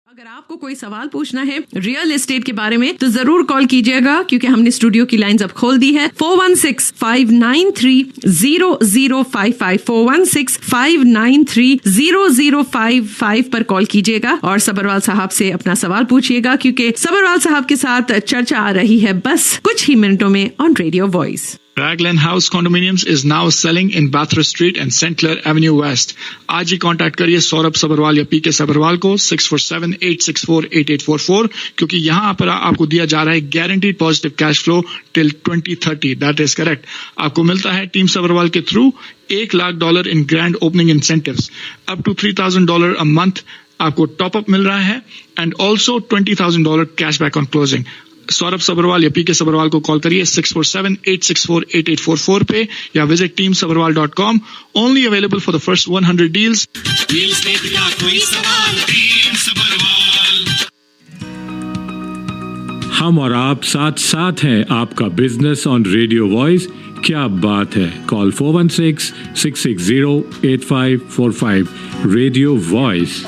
अगर आपको कोई सवाल पूछना है रियल एस्टेट के बारे में तो जरूर कॉल कीजिएगा, क्योंकि हमने स्टूडियो की लाइंस अब खोल दी है। 416-593-0055 416-593-0055 पर कॉल कीजिएगा और सबरवाल साहब से अपना सवाल पूछिएगा, क्योंकि सबरवाल साहब के साथ चर्चा आ रही है बस कुछ ही मिनटों में on radio voice. Raglan House Condominiums is now selling in Bathurst Street and St. Clair Avenue West. आज ही कांटेक्ट करिए सौरभ सबरवाल या पीके सबरवाल को 647-864-8844, क्योंकि यहाँ पर आपको दिया जा रहा है guaranteed positive cash flow till 2030। That is correct. आपको मिलता है टीम सबरवाल के through $1 lakh in grand opening incentives, up to $3,000 a month आपको टॉप अप मिल रहा है, and also $20,000 cashback on closing. Saurabh Sabarwal या पीके सबरवाल को कॉल करिए 647-864-8844 पे या visit teamsabarwal.com। Only available for the first 100 deals. हम और आप साथ साथ हैं, आपका बिजनेस ऑन रेडियो वॉइस। क्या बात है। Call 416-660-8545 radio voice.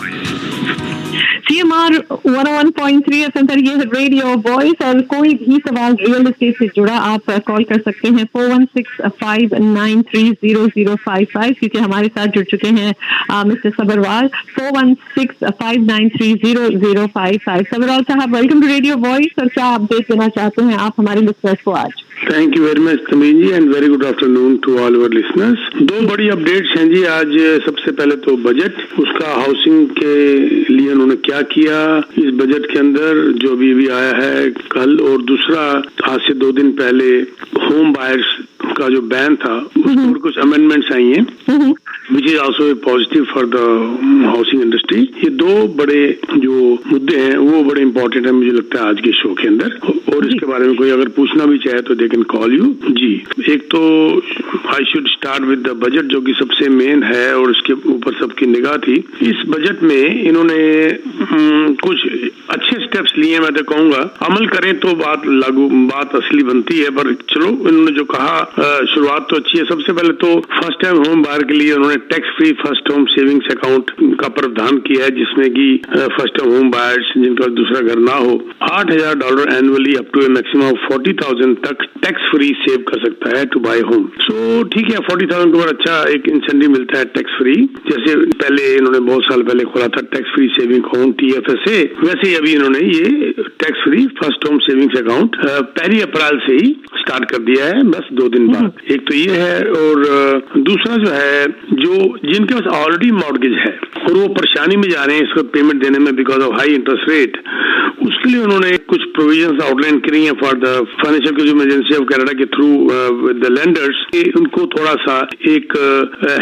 CMR 101.3 FM पर ये रेडियो वॉइस, और कोई भी सवाल रियल एस्टेट से जुड़ा आप कॉल कर सकते हैं 416-593-0055, क्योंकि हमारे साथ जुड़ चुके हैं मिस्टर सबरवाल। 416-593-0055। सबरवाल साहब, वेलकम टू रेडियो वॉइस, और क्या अपडेट देना चाहते हैं आप हमारे लिसनर्स को आज? Thank you very much Tameen ji, and very good afternoon to all our listeners. दो बड़ी अपडेट्स हैं जी आज। सबसे पहले तो बजट, उसका हाउसिंग के लिए उन्होंने क्या किया इस बजट के अंदर जो अभी आया है कल, और दूसरा आज से 2 दिन पहले होम बायर्स का जो बैन था उसमें कुछ अमेंडमेंट्स आई हैं, which is also positive for the housing industry. ये दो बड़े जो मुद्दे हैं वो बड़े इंपॉर्टेंट है मुझे लगता है आज के शो के अंदर, और इसके बारे में कोई अगर पूछना भी चाहे तो दे कैन कॉल यू जी। एक तो I should start with the budget जो कि सबसे मेन है और उसके ऊपर सबकी निगाह थी। इस बजट में इन्होंने कुछ अच्छे स्टेप्स लिए, मैं तो कहूँगा अमल करें तो बात असली बनती है, पर चलो इन्होंने जो कहा शुरुआत तो अच्छी है। सबसे पहले तो फर्स्ट टाइम होम बायर के लिए उन्होंने tax free first home savings account का प्रावधान किया है, जिसमें कि फर्स्ट टाइम होम बायर्स जिनका दूसरा घर ना हो $8,000 annually up to a maximum of 40,000 तक टैक्स फ्री सेव कर सकता है टू बाय होम। सो ठीक है, 40,000 को अच्छा एक इंसेंटिव मिलता है टैक्स फ्री। जैसे पहले इन्होंने बहुत साल पहले खोला था tax free saving account TFSA, वैसे ही अभी इन्होंने ये tax free first home savings account 1 अप्रैल से ही स्टार्ट कर दिया है, बस 2 दिन बाद। एक तो ये है, और दूसरा जो है जो जिनके पास ऑलरेडी मॉर्गेज है और वो परेशानी में जा रहे हैं इसको पेमेंट देने में because of high interest rate, उसके लिए उन्होंने कुछ प्रोविजंस आउटलाइन करी हैं for the financial agency of Canada के थ्रू विद द लेंडर्स, उनको थोड़ा सा एक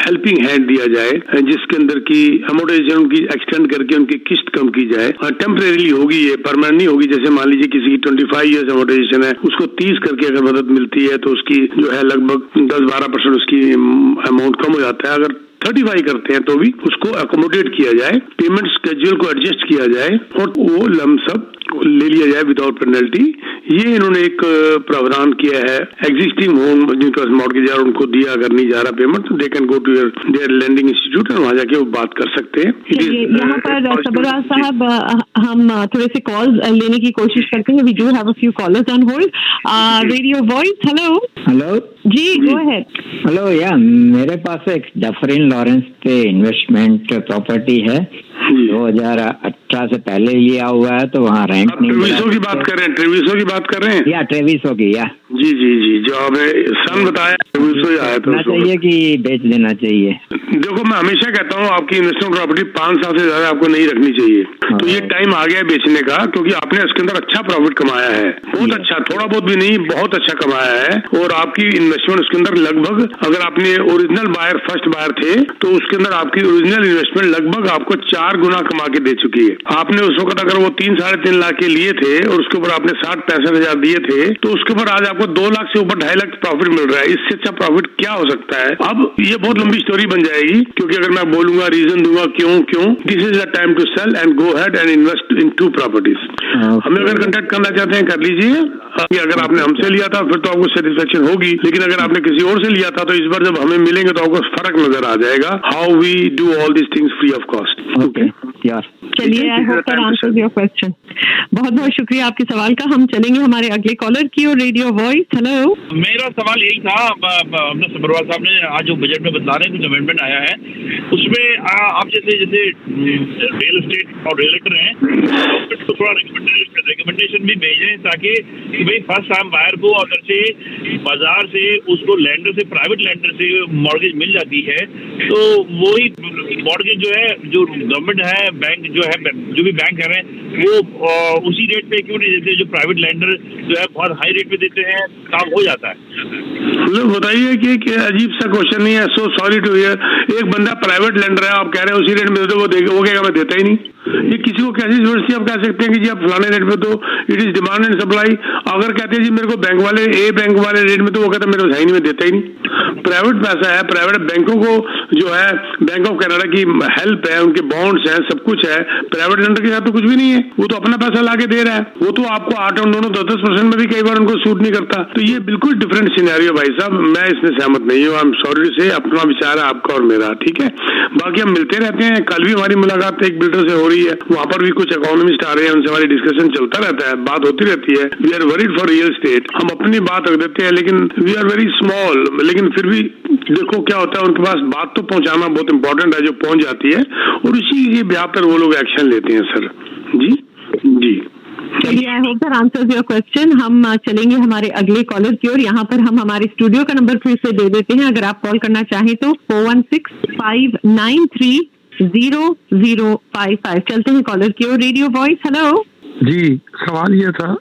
हेल्पिंग हैंड दिया जाए, जिसके अंदर की अमोर्टाइजेशन उनकी एक्सटेंड करके उनकी किस्त कम की जाए। टेम्परेरीली होगी, ये परमानेंट नहीं होगी। जैसे मान लीजिए किसी की 25 ईयर्स अमोर्टाइजेशन है, उसको 30 करके अगर मदद मिलती है तो उसकी जो है लगभग 10-12% उसकी अमाउंट कम हो जाता है। अगर 35 करते हैं तो भी उसको अकोमोडेट किया जाए, पेमेंट स्केड्यूल को एडजस्ट किया जाए और वो लमसम ले लिया जाए विदाउट पेनल्टी। ये इन्होंने एक प्रावधान किया है। एग्जिस्टिंग होम जिनके पास मॉर्गेज है उनको दिया अगर नहीं जा रहा पेमेंट तो they can go to their lending institute और वहाँ जाके वो बात कर सकते हैं। यहाँ पर सबरवाल साहब हम थोड़े से कॉल्स लेने की कोशिश करते हैं। We do have a few callers on hold. Radio voice, hello ji, go ahead. Hello, yeah मेरे पास एक डफरिन लॉरेंस पे इन्वेस्टमेंट प्रॉपर्टी है, 2018 से पहले लिया हुआ है, तो वहाँ रेंट नहीं। ट्रेविसो की बात कर रहे हैं? ट्रेविसो की बात कर रहे हैं? या ट्रेविसो की, या जी जी जी, जो आपने सन बताया ट्रेविसो ही आया था। चाहिए कि बेच देना चाहिए? देखो, मैं हमेशा कहता हूँ आपकी इन्वेस्टमेंट प्रॉपर्टी 5 साल से ज्यादा आपको नहीं रखनी चाहिए। तो ये टाइम आ गया है बेचने का, क्योंकि आपने इसके अंदर अच्छा प्रॉफिट कमाया है, बहुत अच्छा, थोड़ा बहुत भी नहीं, बहुत अच्छा कमाया है। और आपकी इन्वेस्टमेंट उसके अंदर लगभग, अगर आपने ओरिजिनल बायर फर्स्ट बायर थे तो उसके अंदर आपकी ओरिजिनल इन्वेस्टमेंट लगभग आपको 4 गुना कमा के दे चुकी है। आपने उस वक्त अगर वो 3-3.5 लाख के लिए थे और उसके ऊपर आपने 60-65 हजार दिए थे, तो उसके ऊपर आज आपको 2 लाख से ऊपर 2.5 लाख प्रॉफिट मिल रहा है। इससे अच्छा प्रॉफिट क्या हो सकता है? अब ये बहुत लंबी स्टोरी बन जाएगी, क्योंकि अगर मैं बोलूंगा, रीजन दूंगा क्यों, this is the time to sell and go ahead and invest in 2 properties. हमें अगर कांटेक्ट करना चाहते हैं कर लीजिए। अगर आपने हमसे लिया था फिर तो आपको सेटिस्फेक्शन होगी, लेकिन अगर आपने किसी और से लिया था तो इस बार जब हमें मिलेंगे तो आपको फर्क नजर आ जाएगा। How we do all this things free of cost. Okay, ICR. चलिए, I hope that answers your question. बहुत बहुत शुक्रिया आपके सवाल का. हम चलेंगे हमारे अगले कॉलर की और. Radio voice, hello. मेरा सवाल यही था, अपने सबरवाल साहब ने आज जो बजट में बता रहे हैं, कुछ अमेंडमेंट आया है उसमें आप जैसे रियल एस्टेट और रियलेटर हैं तो थोड़ा रिकमेंडेशन भी भेजें ताकि भाई फर्स्ट टाइम बायर को अगर से बाजार से उसको लैंडर से, प्राइवेट लैंडर से मॉर्गेज मिल जाती है तो वही मॉर्गेज जो है, जो गवर्नमेंट है, बैंक जो है, जो भी बैंक है वो उसी रेट पे क्यों नहीं देते जो प्राइवेट लैंडर जो है बहुत हाई रेट पे देते हैं, काम हो जाता है. लोग बताइए कि अजीब सा क्वेश्चन नहीं है. So sorry to hear. एक बंदा प्राइवेट लैंडर है, आप कह रहे हैं उसी रेट में दे दो, वो कहेगा मैं देता ही नहीं. ये किसी को कैसी जरूरत आप कह सकते हैं कि जी आप फलाने रेट में दो. It is demand and supply. अगर कहते हैं जी मेरे को बैंक वाले रेट में, तो वो कहता है मेरे को सही नहीं, मैं देता ही नहीं. प्राइवेट पैसा है, प्राइवेट बैंकों को जो है बैंक ऑफ कनाडा की हेल्प है, उनके बॉन्ड्स हैं, सब कुछ है. प्राइवेट लैंडर के साथ तो कुछ भी नहीं है, वो तो अपना पैसा लाके दे रहा है. वो तो आपको 8-9-10% में भी कई बार उनको सूट नहीं करता. तो ये बिल्कुल डिफरेंट सिनेरियो भाई साहब, मैं इसमें सहमत नहीं हूँ. आई एम सॉरी से, अपना विचार है आपका और मेरा, ठीक है. बाकी हम मिलते रहते हैं. कल भी हमारी मुलाकात एक बिल्डर से हो रही है, वहाँ पर भी कुछ इकोनॉमिस्ट आ रहे हैं, उनसे हमारी डिस्कशन चलता रहता है, बात होती रहती है. We are worried for real estate. हम अपनी बात रख देते हैं, लेकिन वी आर वेरी स्मॉल. लेकिन फिर भी देखो क्या होता है, उनके पास बात तो पहुंचाना बहुत इंपॉर्टेंट है, जो पहुंच जाती है, और उसी के ब्याह पर वो लोग एक्शन लेते हैं. सर जी जी. चलिए, I hope that answers your question. हम चलेंगे हमारे अगले कॉलर की ओर. यहाँ पर हम हमारे स्टूडियो का नंबर फिर से दे देते हैं. अगर आप कॉल करना चाहें तो 416-593-0055. चलते हैं कॉलर की ओर. Radio voice, hello. जी, सवाल ये था,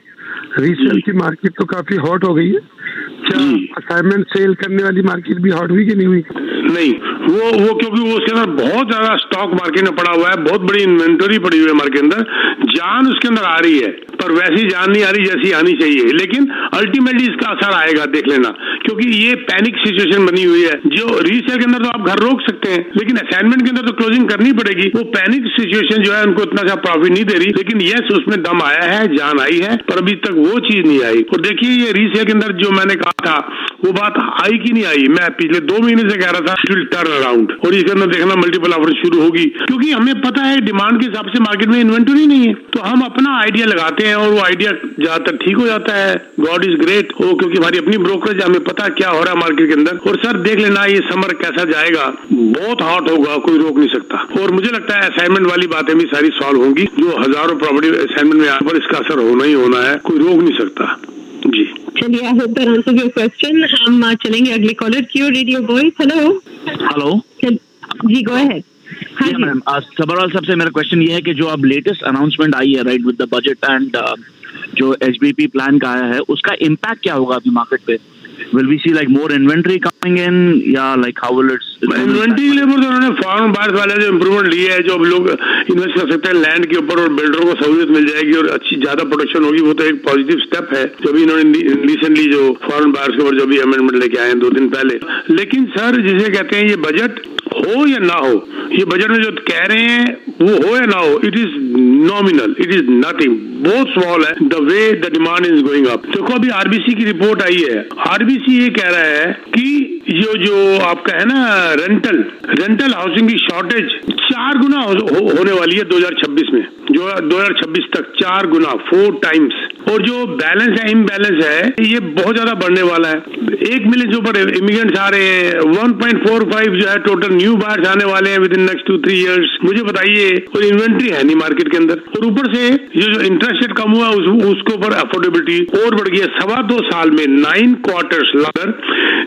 रीसेल की मार्केट तो काफी हॉट हो गई है, क्या असाइनमेंट सेल करने वाली मार्केट भी हॉट हुई कि नहीं हुई? नहीं, वो क्योंकि वो उसके अंदर बहुत ज्यादा स्टॉक मार्केट में पड़ा हुआ है, बहुत बड़ी इन्वेंटरी पड़ी हुई है मार्केट के अंदर. जान उसके अंदर आ रही है, पर वैसी जान नहीं आ रही जैसी आनी चाहिए. लेकिन अल्टीमेटली इसका असर आएगा, देख लेना, क्योंकि ये पैनिक सिचुएशन बनी हुई है. जो रीसेल के अंदर तो आप घर रोक सकते हैं, लेकिन असाइनमेंट के अंदर तो क्लोजिंग करनी पड़ेगी. वो पैनिक सिचुएशन जो है उनको इतना सा प्रॉफिट नहीं दे रही. लेकिन यस, उसमें दम आया है, जान आई है, पर अभी तक वो चीज नहीं आई. और देखिए, ये रीसेल के अंदर जो मैंने कहा था वो बात आई कि नहीं आई, मैं पिछले 2 महीने से कह रहा था विल टर्न अराउंड. और इसके अंदर देखना मल्टीपल ऑफर शुरू होगी, क्योंकि हमें पता है डिमांड के हिसाब से मार्केट में इन्वेंटरी नहीं है. तो हम अपना आइडिया लगाते हैं और वो आइडिया ज्यादातर ठीक हो जाता है. God is great. वो क्योंकि हमारी अपनी ब्रोकरेज, हमें पता क्या हो रहा है मार्केट के अंदर. और सर देख लेना, ये समर कैसा जाएगा, बहुत हॉट होगा, कोई रोक नहीं सकता. और मुझे लगता है असाइनमेंट वाली बातें भी सारी सॉल्व होंगी. जो हजारों प्रॉपर्टी असाइनमेंट में यहाँ पर इसका असर होना ही होना है, कोई रोक नहीं सकता. जी, चलिए, I hope that answers your question. हम चलेंगे अगले कॉलर की ओर. Radio voice, hello. हेलो जी, गो अहेड. हाँ जी मैम, सबरवाल साहब से मेरा क्वेश्चन ये है कि जो अब लेटेस्ट अनाउंसमेंट आई है right with the budget and जो HBP प्लान का आया है, उसका इम्पैक्ट क्या होगा अभी मार्केट पे? Will we see like more inventory coming in? या like how will it? Inventory के लिए तो उन्होंने फॉरेन बायर्स वाले जो इम्प्रूवमेंट लिए है, जो अब लोग इन्वेस्ट कर सकते हैं लैंड के ऊपर, और बिल्डरों को सहूलियत मिल जाएगी और अच्छी ज्यादा प्रोडक्शन होगी. वो तो एक पॉजिटिव स्टेप है जो भी इन्होंने रिसेंटली जो फॉरेन बायर्स के ऊपर जो भी अमेंडमेंट लेके आए हैं 2 दिन पहले. लेकिन सर, जिसे कहते हैं ये बजट हो या ना हो, ये बजट में जो कह रहे हैं वो हो या ना हो, it is nominal, it is nothing, बहुत स्मॉल है the way the demand is going up. देखो, अभी RBC की रिपोर्ट आई है. RBC ये कह रहा है कि जो आपका है ना रेंटल हाउसिंग की शॉर्टेज 4 गुना होने वाली है 2026 में. जो 2026 तक 4 गुना, 4 टाइम्स. और जो बैलेंस है, इम्बैलेंस है, ये बहुत ज्यादा बढ़ने वाला है. 1 मिलियन से ऊपर इमिग्रेंट्स आ रहे हैं. 1.45 जो है टोटल न्यू बायर्स आने वाले हैं विद इन नेक्स्ट 2-3 इयर्स. मुझे बताइए, और इन्वेंट्री है नहीं मार्केट के अंदर. और ऊपर से जो इंटरेस्ट रेट कम हुआ उसके ऊपर अफोर्डेबिलिटी और बढ़ गई है. 2.25 साल में 9 क्वार्टर्स लगर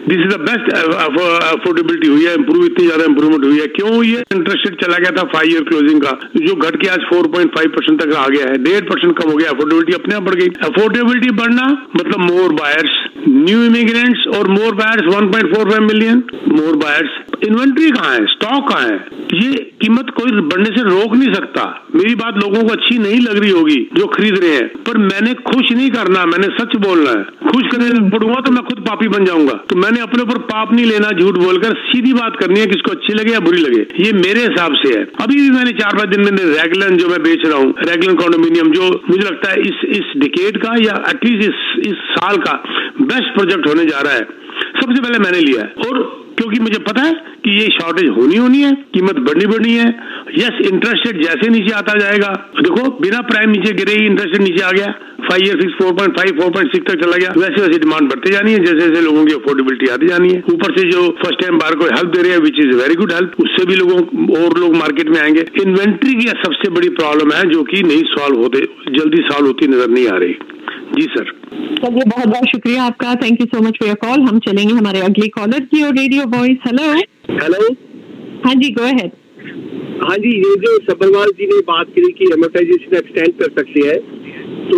this is the best affordability हुई है. इतनी ज्यादा इंप्रूवमेंट हुई है. क्यों हुई है? इंटरेस्ट रेट चला गया था 5 ईयर क्लोजिंग का, जो घट के आज 4.5% तक आ गया है. 1.5% कम हो गया. अफोर्डेबिलिटी अपने आप बढ़ गई. अफोर्डेबिलिटी बढ़ना मतलब मोर बायर्स, न्यू इमिग्रेंट्स और मोर बायर्स. 1.45 मिलियन मोर बायर्स. इन्वेंट्री कहाँ है, स्टॉक कहाँ है? ये कीमत कोई बढ़ने से रोक नहीं सकता. मेरी बात लोगों को अच्छी नहीं लग रही होगी जो खरीद रहे हैं, पर मैंने खुश नहीं करना, मैंने सच बोलना है. खुश करने पड़ूंगा तो मैं खुद पापी बन जाऊंगा. तो मैंने अपने ऊपर पाप नहीं लेना, झूठ बोलकर सीधी बात करनी है, किसको अच्छी लगे या बुरी लगे. ये मेरे हिसाब से है. अभी भी मैंने 4-5 दिन में रेगलन जो मैं बेच रहा हूँ, रेगलन कॉन्डोमिनियम, जो मुझे लगता है इस डिकेड का या एटलीस्ट इस साल का बेस्ट प्रोजेक्ट होने जा रहा है, सबसे पहले मैंने लिया है. और क्योंकि मुझे पता है कि ये शॉर्टेज होनी है, कीमत बढ़नी है। यस, इंटरेस्ट रेट जैसे नीचे आता जाएगा, देखो बिना प्राइम नीचे गिरे ही इंटरेस्ट रेट नीचे आ गया, 5 ईयर फिक्स 4.5 4.6 तक चला गया, वैसे वैसे डिमांड बढ़ती जानी है, जैसे जैसे लोगों की अफोर्डेबिलिटी आती जानी है। ऊपर से जो फर्स्ट टाइम बार को हेल्प दे रहे हैं, which is very good help, उससे भी और लोग मार्केट में आएंगे। इन्वेंट्री की सबसे बड़ी प्रॉब्लम है जो कि नहीं जल्दी सॉल्व होती नजर नहीं आ रही। जी सर। चलिए, बहुत बहुत शुक्रिया आपका, thank you so much for your call. हम चलेंगे हमारे अगले कॉलर की और रेडियो वॉइस। हेलो। हाँ जी, गो अहेड। हाँ जी, ये जो सब्बरवाल जी ने बात करी कि एमोर्टाइजेशन एक्सटेंड कर सकते हैं, तो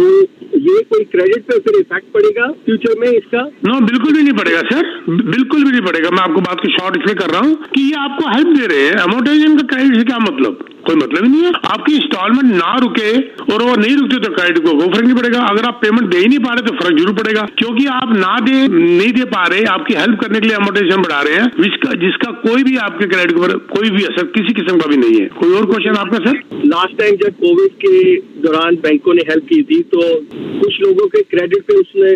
ये कोई क्रेडिट पे फिर इफेक्ट पड़ेगा फ्यूचर में इसका? नो, बिल्कुल भी नहीं पड़ेगा सर, बिल्कुल भी नहीं पड़ेगा। मैं आपको बात की शॉर्ट इसलिए कर रहा हूँ कि ये आपको हेल्प दे रहे हैं। एमोर्टाइजेशन का क्रेडिट से क्या मतलब? कोई मतलब ही नहीं है। आपकी इंस्टॉलमेंट ना रुके और वो नहीं रुकते तो क्रेडिट को फर्क नहीं पड़ेगा। अगर आप पेमेंट दे ही नहीं पा रहे तो फर्क जरूर पड़ेगा, क्योंकि आप नहीं दे पा रहे, आपकी हेल्प करने के लिए एमोर्टाइजेशन बढ़ा रहे हैं, जिसका कोई भी आपके क्रेडिट पर कोई भी असर किसी किस्म का भी नहीं है। कोई और क्वेश्चन आपका सर? लास्ट टाइम जब कोविड के दौरान बैंकों ने हेल्प की थी तो कुछ लोगों के क्रेडिट पे उसने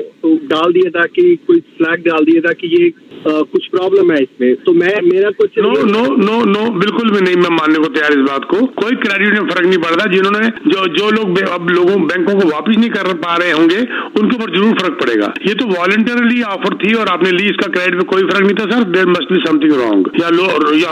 डाल दिया था कि कोई फ्लैग डाल दिया था कि ये कुछ प्रॉब्लम है इसमें। तो मेरा कुछ नो बिल्कुल भी नहीं, मैं मानने को तैयार इस बात को। कोई क्रेडिट में फर्क नहीं पड़ता। जिन्होंने जो लोग अब बैंकों को वापस नहीं कर पा रहे होंगे उनके ऊपर जरूर फर्क पड़ेगा। ये तो वॉलंटरली ऑफर थी और आपने ली, इसका क्रेडिट पे कोई फर्क नहीं था sir. There must be something wrong, या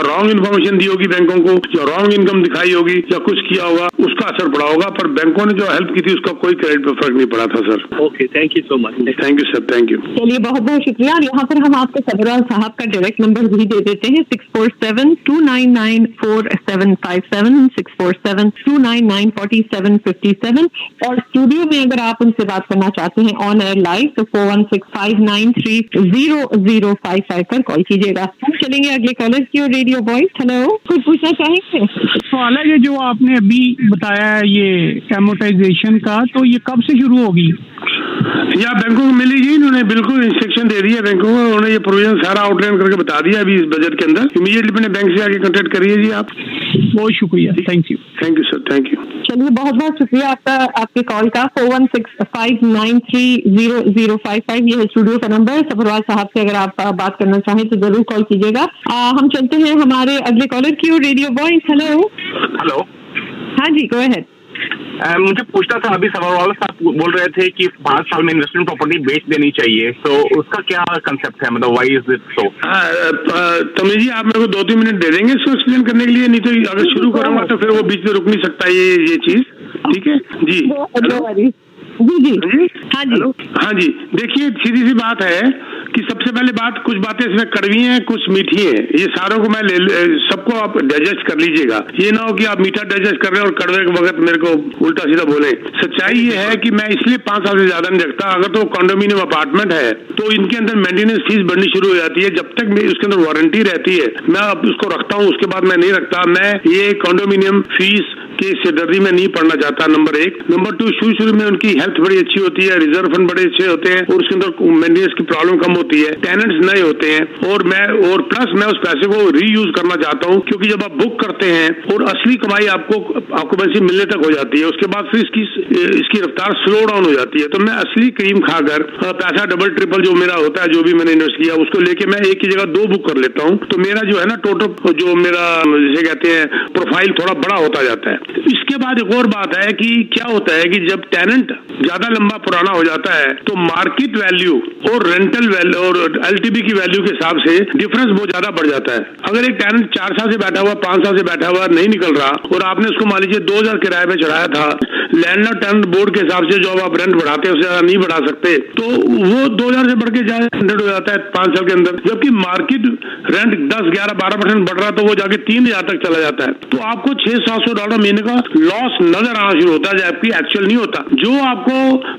रॉन्ग इन्फॉर्मेशन दी होगी बैंकों को, या रॉन्ग इनकम दिखाई होगी, या कुछ किया होगा, उसका असर पड़ा होगा। पर बैंकों ने जो हेल्प की थी उसका कोई क्रेडिट पे फर्क नहीं पड़ा था sir. Okay, thank you so much. Thank you sir, thank you. चलिए, बहुत बहुत शुक्रिया। और यहाँ पर हम आपको सबरवाल साहब का डायरेक्ट नंबर भी दे देते हैं, 647-299-4757, 647-299-4757। और स्टूडियो में अगर आप उनसे बात करना चाहते हैं ऑन एयर लाइव तो 416-593-0055 पर कॉल कीजिएगा। हम चलेंगे अगले कॉलर की और रेडियो वॉइस। हेलो, कुछ पूछना चाहेंगे? सवाल है, ये जो आपने अभी बताया है ये एमोर्टाइजेशन का, तो ये कब से शुरू होगी? या बैंकों को मिलेगी, इन्होंने बिल्कुल इंस्ट्रक्शन दे दिया बैंकों को, उन्होंने ये प्रोविजन सारा आउटलाइन करके बता दिया अभी इस बजट के अंदर। इमीडिएटली अपने बैंक से आके कांटेक्ट करिए जी आप। बहुत शुक्रिया, thank you. Thank you sir, thank you. चलिए, बहुत बहुत शुक्रिया आपका, आपके कॉल का। 416-593-0055 ये है स्टूडियो का नंबर। सबरवाल साहब से अगर आप बात करना चाहें तो जरूर कॉल कीजिएगा। हम चलते हैं हमारे अगले कॉलर की और रेडियो वॉइस। हेलो। हाँ जी, गो अहेड। मुझे पूछना था, अभी सबरवाल साहब बोल रहे थे कि 5 साल में इन्वेस्टमेंट प्रॉपर्टी बेच देनी चाहिए, तो उसका क्या कंसेप्ट है, मतलब व्हाई इज इट सो? तमीज जी, आप मेरे को 2-3 मिनट दे देंगे इसको एक्सप्लेन करने के लिए? नहीं तो अगर शुरू करूंगा तो फिर वो बीच में रुक नहीं सकता ये चीज। ठीक है जी। जी हाँ जी। देखिए, सीधी सी बात है कि सबसे पहले बात, कुछ बातें इसमें कड़वी हैं, कुछ मीठी हैं। ये सारों को मैं सबको आप डाइजेस्ट कर लीजिएगा। ये ना हो कि आप मीठा डाइजेस्ट कर रहे हैं और कड़वे के वक्त मेरे को उल्टा सीधा बोले। सच्चाई ये है कि मैं इसलिए 5 साल से ज्यादा नहीं रखता। अगर तो कंडोमिनियम अपार्टमेंट है तो इनके अंदर मेंटेनेंस फीस बढ़नी शुरू हो जाती है। जब तक उसके अंदर वारंटी रहती है मैं उसको रखता हूँ, उसके बाद मैं नहीं रखता। मैं ये कंडोमिनियम फीस के सिरदर्दी में नहीं पड़ना चाहता, नंबर 1। नंबर 2, शुरू में उनकी हेल्थ बड़ी अच्छी होती है, रिजर्व फंड बड़े अच्छे होते हैं और उसके अंदर मेंटेनेंस की प्रॉब्लम कम होती है, टेनेंट्स नए होते हैं, और प्लस मैं उस पैसे को रीयूज करना चाहता हूं, क्योंकि जब आप बुक करते हैं और असली कमाई आपको ऑक्यूपेंसी मिलने तक हो जाती है, उसके बाद फिर इसकी रफ्तार स्लो डाउन हो जाती है। तो मैं असली क्रीम खाकर पैसा डबल ट्रिपल जो मेरा होता है, जो भी मैंने इन्वेस्ट किया, उसको लेके मैं एक ही जगह 2 बुक कर लेता हूं। तो मेरा जो है ना टोटल जो मेरा जिसे कहते हैं प्रोफाइल थोड़ा बड़ा होता जाता है। इसके बाद एक और बात है कि क्या होता है कि जब टेनेंट ज्यादा लंबा पुराना हो जाता है तो मार्केट वैल्यू और रेंटल वैल्यू और एलटीवी की वैल्यू के हिसाब से डिफरेंस बहुत ज्यादा बढ़ जाता है। अगर एक टेनेंट 4 साल से बैठा हुआ, 5 साल से बैठा हुआ नहीं निकल रहा और आपने उसको मान लीजिए 2000 किराए पे चढ़ाया था, लैंडलॉर्ड टेनेंट बोर्ड के हिसाब से जो आप रेंट बढ़ाते हैं उससे ज्यादा नहीं बढ़ा सकते, तो वो 2000 से बढ़ के 100 हो जाता है 5 साल के अंदर। जबकि मार्केट रेंट 10, 11, 12% बढ़ रहा तो वो जाके 3000 तक चला जाता है। तो आपको $600-700 महीने का लॉस नजर आना शुरू होता है, जबकि एक्चुअल नहीं होता। जो आपको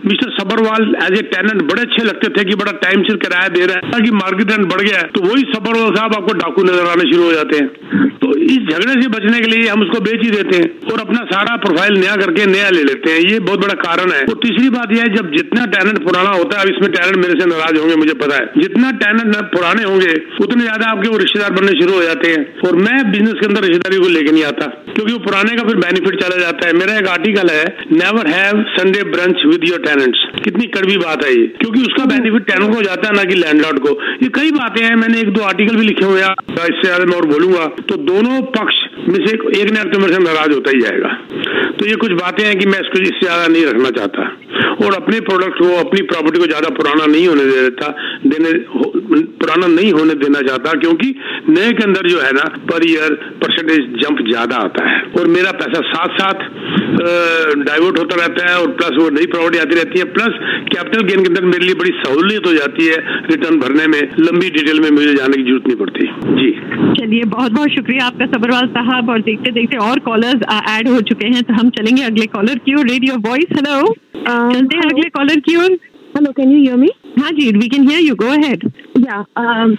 mister Sabarwal as a tenant बड़े अच्छे लगते थे कि बड़ा टाइम से किराया दे रहा है कि मार्केट रेंट बढ़ गया है, तो वही सबरवाल साहब आपको डाकू नजर आने शुरू हो जाते हैं। तो इस झगड़े से बचने के लिए हम उसको बेच ही देते हैं और अपना सारा प्रोफाइल नया करके नया ले लेते हैं। ये बहुत बड़ा कारण है। और तीसरी बात यह है, जब जितना टेनेंट पुराना होता है, अब इसमें टेनेंट मेरे से नाराज होंगे मुझे पता है, जितना टेनेंट पुराने होंगे उतने ज्यादा आपके वो रिश्तेदार बनने शुरू हो जाते हैं। और मैं बिजनेस के अंदर रिश्तेदारी को लेके नहीं आता, क्योंकि वो पुराने का फिर बेनिफिट चला चला जाता है। मेरा एक आर्टिकल है, never have Sunday brunch with your tenants. कितनी कड़वी बात है ये, क्योंकि उसका बेनिफिट टेनेंट को जाता है ना कि लैंडलॉर्ड को। ये कई बातें हैं, मैंने 1-2 आर्टिकल भी लिखे हुए हैं, इससे ज्यादा मैं और बोलूंगा तो दोनों पक्ष में से एक न एक तो मेरे से नाराज होता ही जाएगा। तो ये कुछ बातें हैं कि मैं इसको इससे ज्यादा नहीं रखना चाहता और अपने प्रोडक्ट को, अपनी प्रॉपर्टी को ज्यादा पुराना नहीं होने देना चाहता, क्योंकि नए के अंदर जो है ना पर ईयर परसेंटेज जंप ज्यादा आता है और मेरा पैसा साथ साथ डाइवर्ट होता रहता है और प्लस वो नई प्रॉपर्टी आती रहती है, प्लस कैपिटल गेन के अंदर मेरे लिए बड़ी सहूलियत हो जाती है रिटर्न भरने में। लंबी डिटेल में मुझे जाने की जरूरत नहीं पड़ती जी। चलिए बहुत बहुत शुक्रिया आपका सबरवाल साहब। और देखते देखते और कॉलर्स ऐड हो चुके हैं, तो हम चलेंगे अगले कॉलर की ओर। रेडियो वॉइस, हेलो, चलते हैं अगले कॉलर की ओर। Hello, can you hear me? हाँ जी, we can hear you, go ahead.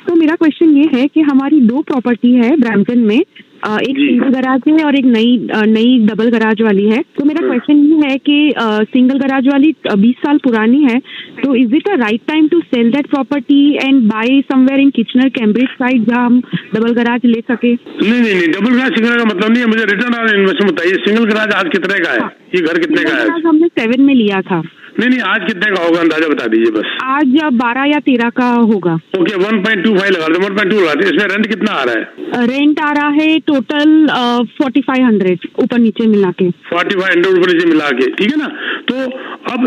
तो मेरा क्वेश्चन ये है कि हमारी 2 प्रॉपर्टी है ब्रैम्पटन में, एक सिंगल गराज है और एक नई डबल गराज वाली है। तो मेरा क्वेश्चन ये है कि सिंगल गराज वाली 20 साल पुरानी है, तो is it a right time to sell that property and buy somewhere in Kitchener Cambridge side जहाँ हम डबल गराज ले सके? नहीं, डबल गराज सिंगल का मतलब नहीं है। मुझे रिटर्न ऑन इन्वेस्टमेंट बताइए, सिंगल गराज आज कितने का है? ये घर कितने का है? हमने 7 में लिया था। नहीं, आज कितने का होगा अंदाजा बता दीजिए बस। आज 12 या 13 का होगा। ओके, 1.25 लगा दो, 1.2 लगा दो। इसमें रेंट कितना आ रहा है? रेंट आ रहा है टोटल 4500 ऊपर नीचे मिला के। 4500 ऊपर नीचे मिला के, ठीक है ना। तो अब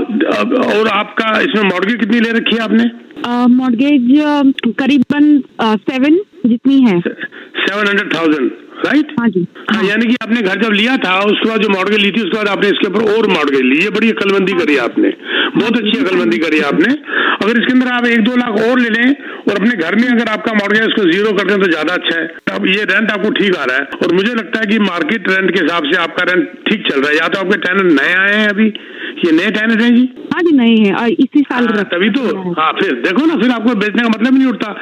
और आपका इसमें मॉर्गेज कितनी ले रखी है आपने? मॉर्गेज करीबन 7 जितनी है, 700,000, राइट? हाँ जी। हाँ, यानी कि आपने घर जब लिया था उसके बाद जो मॉर्गेज ली थी उसके बाद आपने इसके ऊपर और मॉर्गेज ली। ये बड़ी अकलमंदी करी आपने, बहुत अच्छी अकलमंदी करी आपने। अगर इसके अंदर आप 1-2 लाख और ले लें और अपने घर में अगर आपका मॉर्गेज उसको 0 कर दें तो ज्यादा अच्छा है। अब ये रेंट आपको ठीक आ रहा है और मुझे लगता है कि मार्केट रेंट के हिसाब से आपका रेंट ठीक चल रहा है। या तो आपके टेनेंट नए आए हैं, अभी ये नए टेनेंट हैं जी? हाँ जी, नए हैं, इसी साल। तभी तो, हाँ, फिर देखो ना, फिर आपको बेचने का मतलब नहीं उठता,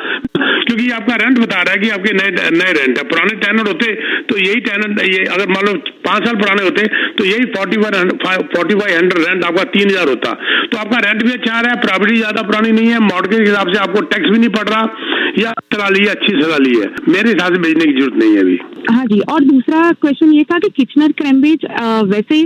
क्योंकि आपका रेंट बता रहा है कि आपके नए रेंट है। पुराने टेनेंट होते तो यही टेनेंट, ये अगर मान लो 5 साल पुराने होते तो यही 4500 रेंट आपका 3000 होता। तो आपका रेंट भी अच्छा आ रहा है, प्रॉपर्टी ज्यादा पुरानी नहीं है, मॉर्गेज के हिसाब से आपको टैक्स भी नहीं पड़ रहा, या सलाह ली है, अच्छी सलाह ली है। मेरे हिसाब से बेचने की जरूरत नहीं है अभी। हाँ जी, और दूसरा क्वेश्चन ये था कि किचनर कैम्ब्रिज वैसे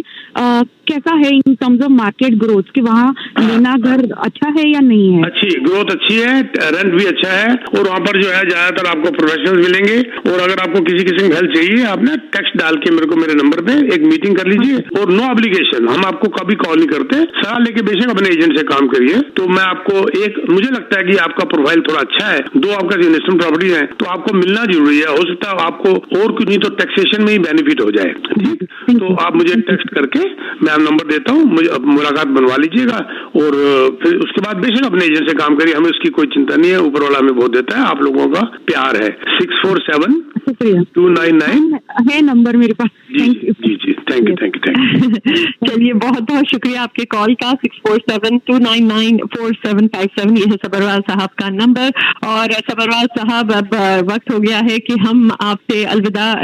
कैसा है in terms of market growth, कि वहाँ लेना घर अच्छा है या नहीं है? अच्छी ग्रोथ, अच्छी है, रेंट भी अच्छा है और वहाँ पर जो है ज्यादातर आपको प्रोफेशनल्स मिलेंगे। और अगर आपको किसी किस्म की हेल्प चाहिए, आप ना टेक्स्ट डाल के मेरे नंबर पे एक मीटिंग कर लीजिए और नो ऑब्लिगेशन, हम आपको कभी कॉल नहीं करते, सलाह लेके बेशक अपने एजेंट से काम करिए। तो मैं आपको मुझे लगता है कि आपका प्रोफाइल थोड़ा अच्छा है, 2 आपका इन्वेस्टमेंट प्रॉपर्टी है, तो आपको मिलना जरूरी है। हो सकता है आपको और कुछ नहीं तो टैक्सेशन में ही बेनिफिट हो जाए। ठीक, तो आप मुझे टेक्स्ट करके, मैं नंबर देता हूँ, मुझे मुलाकात बनवा लीजिएगा और फिर उसके बाद बेशक अपने एजेंट से काम करिए, हमें उसकी कोई चिंता नहीं है, ऊपर वाला हमें बहुत देता है, आप लोगों का प्यार है। 647-299 है नंबर मेरे पास। जी, थैंक यू। चलिए, बहुत बहुत शुक्रिया आपके कॉल का। 647-299-4757 ये है सबरवाल साहब का नंबर। और सबरवाल साहब, अब वक्त हो गया है कि हम आपसे अलविदा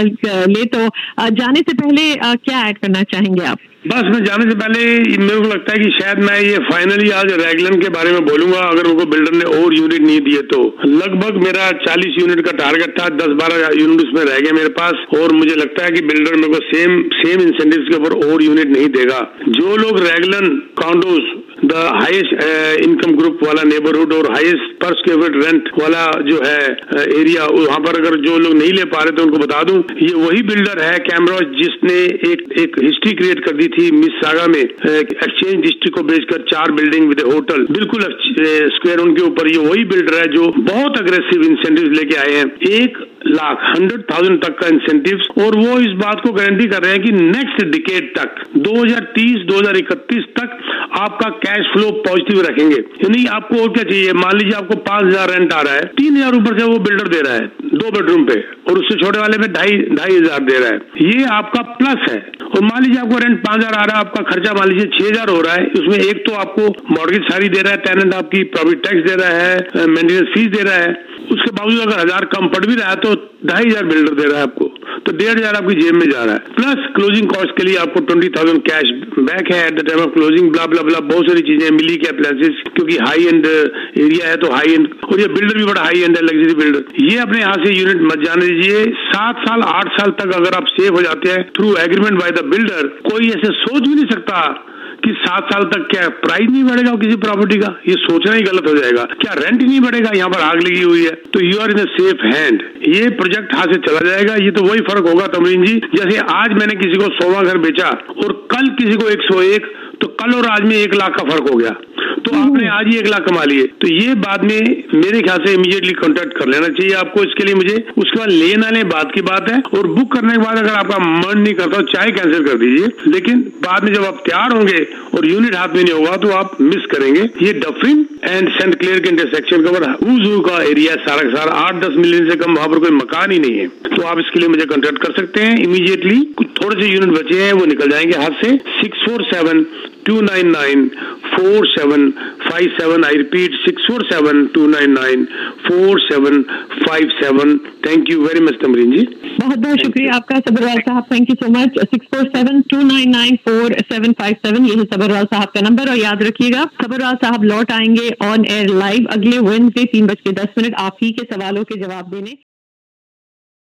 ले, तो जाने से पहले क्या ऐड करना चाहेंगे आप? बस मैं जाने से पहले मेरे को लगता है कि शायद मैं ये फाइनली आज रैगलन के बारे में बोलूंगा। अगर उनको बिल्डर ने और यूनिट नहीं दिए तो लगभग मेरा 40 यूनिट का टारगेट था, 10-12 यूनिट उसमें रह गए मेरे पास, और मुझे लगता है कि बिल्डर मेरे को सेम इंसेंटिव्स के ऊपर और यूनिट नहीं देगा। जो लोग Raglan condos, the highest income group वाला नेबरहुड और highest per square feet rent वाला जो है एरिया, वहां पर अगर जो लोग नहीं ले पा रहे तो उनको बता दूं, ये वही बिल्डर है कैमरॉज जिसने एक हिस्ट्री क्रिएट कर दी थी मिसिसागा में, एक्सचेंज डिस्ट्रिक्ट को बेचकर 4 बिल्डिंग विद होटल, बिल्कुल स्क्वायर उनके ऊपर। ये वही बिल्डर है जो बहुत अग्रेसिव इंसेंटिव लेके आए हैं, 1,100,000 तक का इंसेंटिव, और वो इस बात को गारंटी कर रहे हैं कि नेक्स्ट डिकेड तक 2030-2031 तक आपका कैश फ्लो पॉजिटिव रखेंगे। यानी आपको और क्या चाहिए? मान लीजिए आपको 5,000 रेंट आ रहा है, 3,000 ऊपर से वो बिल्डर दे रहा है 2 बेडरूम पे, और उससे छोटे वाले में 2,500 दे रहा है। ये आपका प्लस है। और मान लीजिए आपको रेंट 5,000 आ रहा है, आपका खर्चा मान लीजिए 6,000 हो रहा है, उसमें एक तो आपको मॉर्गेज सारी दे रहा है, टेनेंट आपकी प्रॉपर्टी टैक्स दे रहा है, मेंटेनेंस फीस दे रहा है, उसके बावजूद अगर 1,000 कम पड़ भी रहा है तो 2,500 बिल्डर दे रहा है आपको। तो 1,500 आपकी जेब में जा रहा है, प्लस क्लोजिंग कॉस्ट के लिए आपको 20,000 कैश बैक है at the time of closing, blah blah blah, बहुत सारी चीजें मिली के अप्लायंसेस, क्योंकि हाई एंड एरिया है तो हाई एंड, और ये बिल्डर भी बड़ा हाई एंड है, लग्जरी बिल्डर। ये अपने यहाँ से यूनिट मत जाने दीजिए। 7 साल 8 साल तक अगर आप सेव हो जाते हैं through agreement by the builder, कोई ऐसे सोच भी नहीं सकता कि 7 साल तक क्या प्राइस नहीं बढ़ेगा किसी प्रॉपर्टी का, ये सोचना ही गलत हो जाएगा। क्या रेंट नहीं बढ़ेगा, यहाँ पर आग लगी हुई है, तो you are in a safe hand. ये प्रोजेक्ट हाथ से चला जाएगा। ये तो वही फर्क होगा तमरीन जी, जैसे आज मैंने किसी को 100वां घर बेचा और कल किसी को 101, तो कल और आज में 1 लाख का फर्क हो गया, तो आपने आज ही 1 लाख कमा लिए। तो ये बाद में मेरे ख्याल से इमीडिएटली कॉन्टेक्ट कर लेना चाहिए आपको इसके लिए मुझे। उसके बाद ले ना ले बात की बात है, और बुक करने के बाद अगर आपका मन नहीं करता चाहे कैंसिल कर दीजिए, लेकिन बाद में जब आप तैयार होंगे और यूनिट हाथ में नहीं होगा तो आप मिस करेंगे। ये डफरिन एंड सेंट क्लेयर के इंटरसेक्शन का ऊजू का एरिया सारा का सारा 8-10 मिलियन से कम वहां पर कोई मकान ही नहीं है, तो आप इसके लिए मुझे कॉन्टेक्ट कर सकते हैं इमीडिएटली। कुछ थोड़े से यूनिट बचे हैं वो निकल जाएंगे हाथ से। 647-299-4757। I repeat 647-299-4757। Thank you very much Tamreen ji, बहुत बहुत शुक्रिया आपका सबरवाल साहब, थैंक यू सो मच। 647-299-4757 ये है सबरवाल साहब का नंबर, और याद रखिएगा सबरवाल साहब लौट आएंगे ऑन एयर लाइव अगले वेडनेसडे 3:10 आप ही के सवालों के जवाब देने।